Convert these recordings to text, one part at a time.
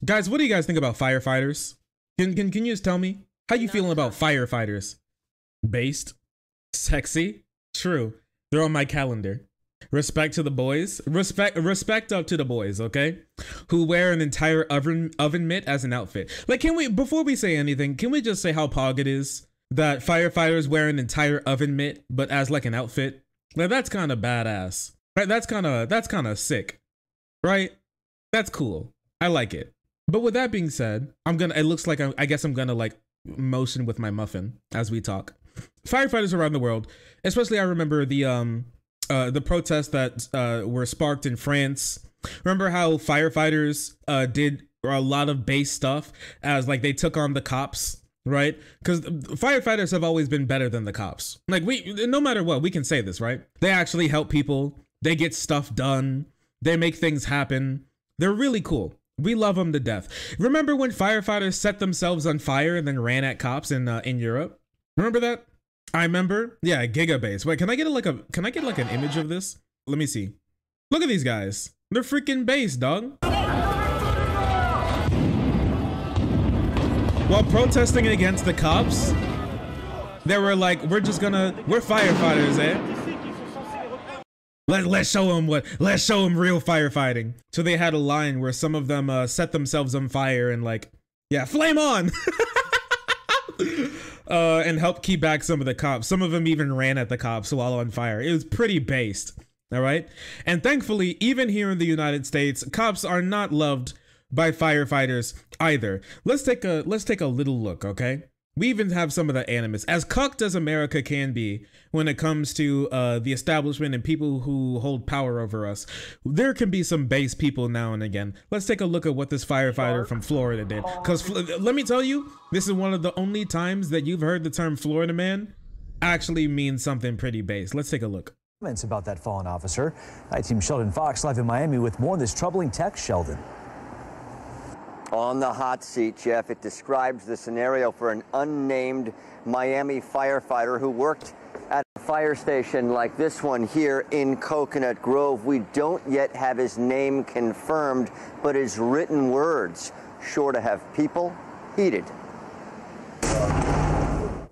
Guys, what do you guys think about firefighters? Can you just tell me how you feeling about firefighters? Based, sexy, true. They're on my calendar. Respect to the boys. Respect up to the boys, okay? Who wear an entire oven mitt as an outfit. Like, can we, before we say anything, can we just say how pog it is that firefighters wear an entire oven mitt but as like an outfit? Like, that's kind of badass. Right? That's kind of sick. Right? That's cool. I like it. But with that being said, it looks like I guess I'm gonna like motion with my muffin as we talk. Firefighters around the world, especially I remember the protests that were sparked in France. Remember how firefighters did a lot of base stuff as like they took on the cops, right? Because firefighters have always been better than the cops. Like no matter what, we can say this, right? They actually help people. They get stuff done. They make things happen. They're really cool. We love them to death. Remember when firefighters set themselves on fire and then ran at cops in Europe? Remember that? I remember. Yeah, Gigabase. Wait, can I get an image of this? Let me see. Look at these guys. They're freaking base, dog. While protesting against the cops, they were like, we're firefighters, eh? Let's show them real firefighting. So they had a line where some of them set themselves on fire and like, yeah, flame on. And help keep back some of the cops. Some of them even ran at the cops while on fire. It was pretty based, all right? And thankfully, even here in the United States, cops are not loved by firefighters either. Let's take a little look, okay? We even have some of the animus. As cucked as America can be when it comes to the establishment and people who hold power over us, there can be some base people now and again. Let's take a look at what this firefighter from Florida did. Because let me tell you, this is one of the only times that you've heard the term Florida man actually means something pretty base. Let's take a look. Comments about that fallen officer. Hi, Team Sheldon Fox live in Miami with more of this troubling text, Sheldon. On the hot seat, Jeff, it describes the scenario for an unnamed Miami firefighter who worked at a fire station like this one here in Coconut Grove. We don't yet have his name confirmed, but his written words sure to have people heated.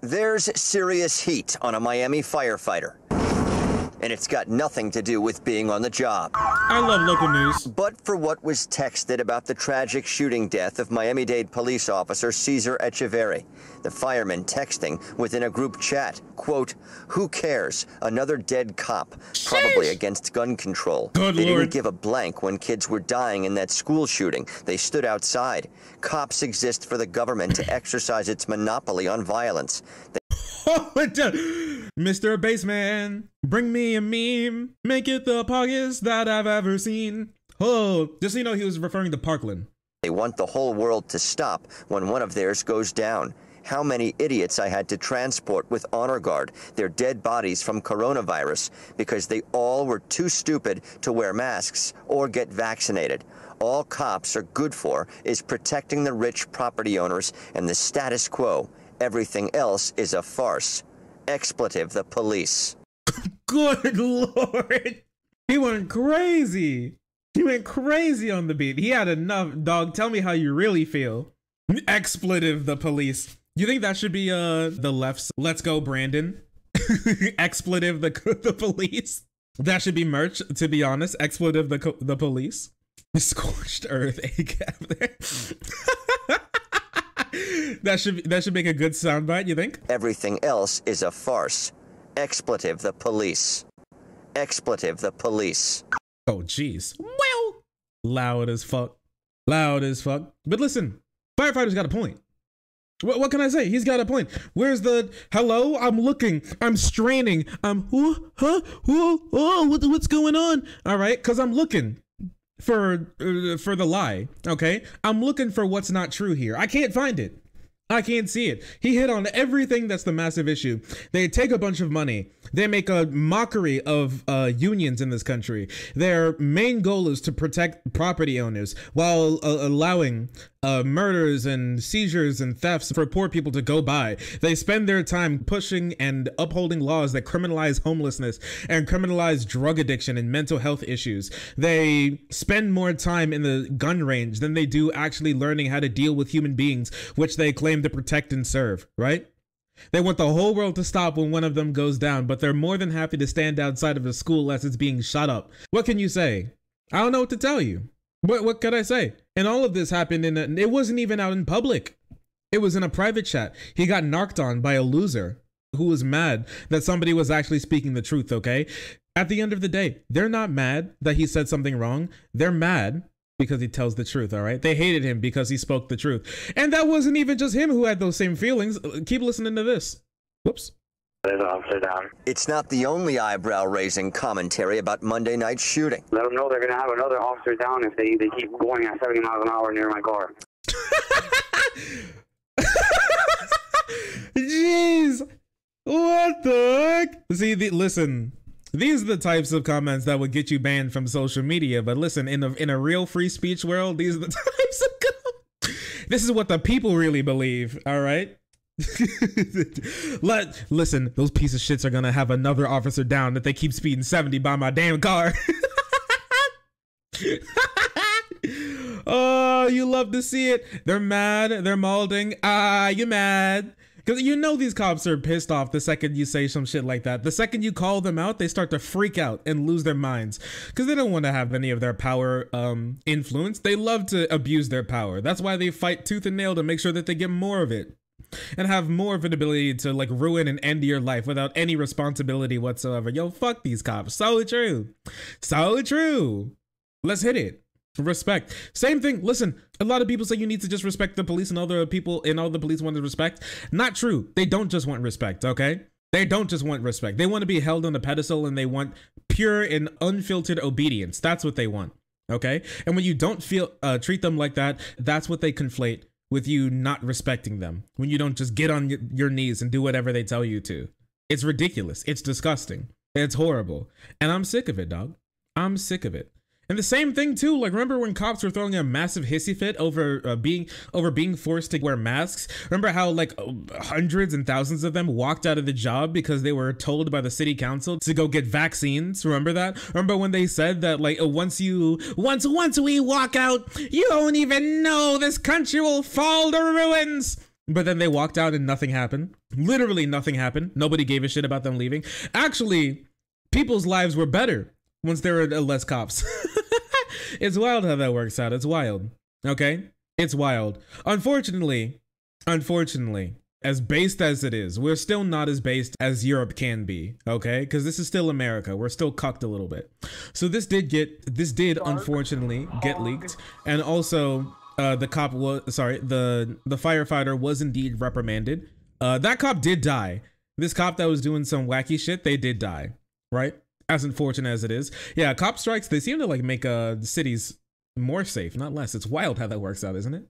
There's serious heat on a Miami firefighter. And it's got nothing to do with being on the job. I love local news. But for what was texted about the tragic shooting death of Miami-Dade police officer Cesar Echeverri. The fireman texting within a group chat, quote, "Who cares? Another dead cop, probably against gun control." Good They Lord. didn't give a blank when kids were dying in that school shooting. They stood outside. Cops exist for the government to exercise its monopoly on violence. Mr. Baseman, bring me a meme, make it the poggest that I've ever seen. Oh, just so you know, he was referring to Parkland. They want the whole world to stop when one of theirs goes down. How many idiots I had to transport with honor guard, their dead bodies from coronavirus, because they all were too stupid to wear masks or get vaccinated. All cops are good for is protecting the rich property owners and the status quo. Everything else is a farce. Expletive the police. Good Lord. He went crazy. He went crazy on the beat. He had enough, dog. Tell me how you really feel. Expletive the police. You think that should be the left's "Let's Go Brandon"? Expletive the police. That should be merch, to be honest. Expletive the police. Scorched earth ACAB there. That should make a good soundbite, you think? Everything else is a farce. Expletive the police. Expletive the police. Oh, jeez. Well, loud as fuck. Loud as fuck. But listen, firefighter's got a point. What can I say? He's got a point. Where's the hello? I'm looking. I'm straining. What's going on? All right, because I'm looking for the lie. Okay, I'm looking for what's not true here. I can't find it. I can't see it. He hit on everything that's the massive issue. They take a bunch of money. They make a mockery of unions in this country. Their main goal is to protect property owners while allowing murders and seizures and thefts for poor people to go by. They spend their time pushing and upholding laws that criminalize homelessness and criminalize drug addiction and mental health issues. They spend more time in the gun range than they do actually learning how to deal with human beings, which they claim to protect and serve, right? They want the whole world to stop when one of them goes down, but they're more than happy to stand outside of a school as it's being shot up. What can you say? I don't know what to tell you. What could I say? And all of this happened it wasn't even out in public. It was in a private chat. He got narked on by a loser who was mad that somebody was actually speaking the truth, okay? At the end of the day, they're not mad that he said something wrong. They're mad because he tells the truth, all right? They hated him because he spoke the truth. And that wasn't even just him who had those same feelings. Keep listening to this. Whoops. It's not the only eyebrow-raising commentary about Monday night's shooting. Let them know they're going to have another officer down if they keep going at 70 miles an hour near my car. Jeez. What the heck? See, listen. These are the types of comments that would get you banned from social media. But listen, in a real free speech world, these are the types of comments. This is what the people really believe, all right? Listen, those piece of shits are gonna have another officer down if they keep speeding 70 by my damn car. Oh, you love to see it. They're mad, they're molding. You mad? Because you know these cops are pissed off the second you say some shit like that. The second you call them out, they start to freak out and lose their minds because they don't want to have any of their power influence. They love to abuse their power. That's why they fight tooth and nail to make sure that they get more of it and have more of an ability to like ruin and end your life without any responsibility whatsoever. Yo, fuck these cops. So true. So true. Let's hit it. Respect. Same thing. Listen, a lot of people say you need to just respect the police and all the people and all the police want to respect. Not true. They don't just want respect, okay? They don't just want respect. They want to be held on a pedestal and they want pure and unfiltered obedience. That's what they want, okay? And when you don't treat them like that, that's what they conflate with you not respecting them. When you don't just get on your knees and do whatever they tell you to. It's ridiculous. It's disgusting. It's horrible. And I'm sick of it, dog. I'm sick of it. And the same thing too, like remember when cops were throwing a massive hissy fit over being forced to wear masks? Remember how like hundreds and thousands of them walked out of the job because they were told by the city council to go get vaccines? Remember that? Remember when they said that like once we walk out, you don't even know this country will fall to ruins. But then they walked out and nothing happened. Literally nothing happened. Nobody gave a shit about them leaving. Actually, people's lives were better once there were less cops. It's wild how that works out. It's wild. Okay? It's wild. Unfortunately, as based as it is, we're still not as based as Europe can be. Okay? Because this is still America. We're still cucked a little bit. So this did unfortunately get leaked. And also, the firefighter was indeed reprimanded. That cop did die. This cop that was doing some wacky shit, they did die. Right? As unfortunate as it is. Yeah, cop strikes, they seem to like make cities more safe, not less. It's wild how that works out, isn't it?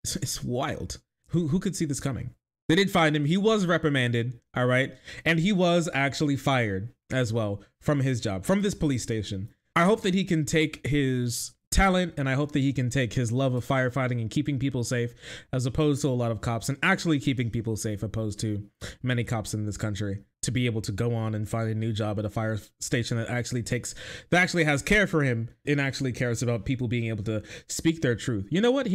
It's wild. Who could see this coming? They did find him. He was reprimanded, all right? And he was actually fired as well from his job, from this police station. I hope that he can take his talent and I hope that he can take his love of firefighting and keeping people safe as opposed to a lot of cops and actually keeping people safe opposed to many cops in this country to be able to go on and find a new job at a fire station that actually has care for him and actually cares about people being able to speak their truth. You know what?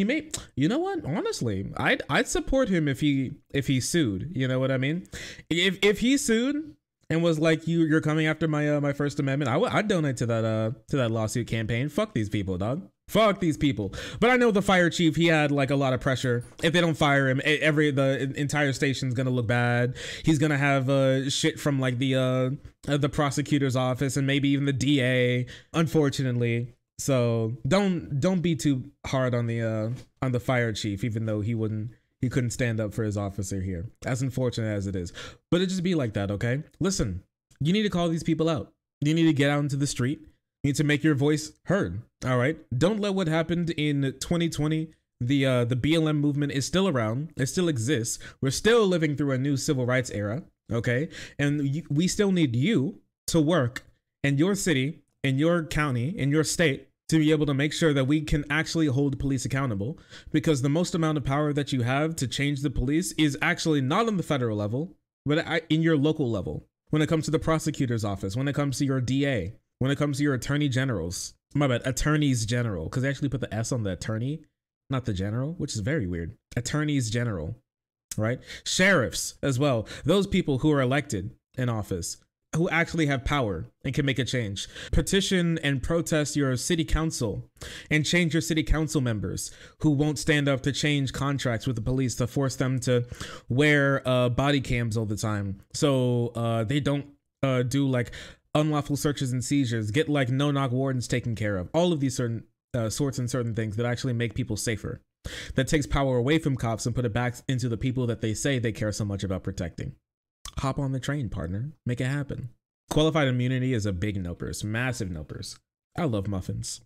Honestly, I'd support him if he sued. You know what I mean? If he sued and was like, you're coming after my First Amendment, I'd donate to that lawsuit campaign. Fuck these people, dog. Fuck these people. But I know the fire chief, he had like a lot of pressure. If they don't fire him, the entire station's gonna look bad. He's gonna have shit from like the prosecutor's office and maybe even the DA, unfortunately. So don't be too hard on the fire chief, even though he couldn't stand up for his officer here, as unfortunate as it is. But it just be like that, okay? Listen, you need to call these people out. You need to get out into the street. You need to make your voice heard, all right? Don't let what happened in 2020, the BLM movement is still around. It still exists. We're still living through a new civil rights era, okay? And we still need you to work in your city, in your county, in your state, to be able to make sure that we can actually hold police accountable, because the most amount of power that you have to change the police is actually not on the federal level, but in your local level. When it comes to the prosecutor's office, when it comes to your DA, when it comes to your attorney generals, my bad, attorneys general, because they actually put the S on the attorney, not the general, which is very weird. Attorneys general, right? Sheriffs as well. Those people who are elected in office, who actually have power and can make a change. Petition and protest your city council and change your city council members who won't stand up to change contracts with the police to force them to wear body cams all the time. So they don't do like unlawful searches and seizures, get like no-knock wardens taken care of. All of these certain sorts and certain things that actually make people safer. That takes power away from cops and put it back into the people that they say they care so much about protecting. Hop on the train, partner. Make it happen. Qualified immunity is a big nopers, massive nopers. I love muffins.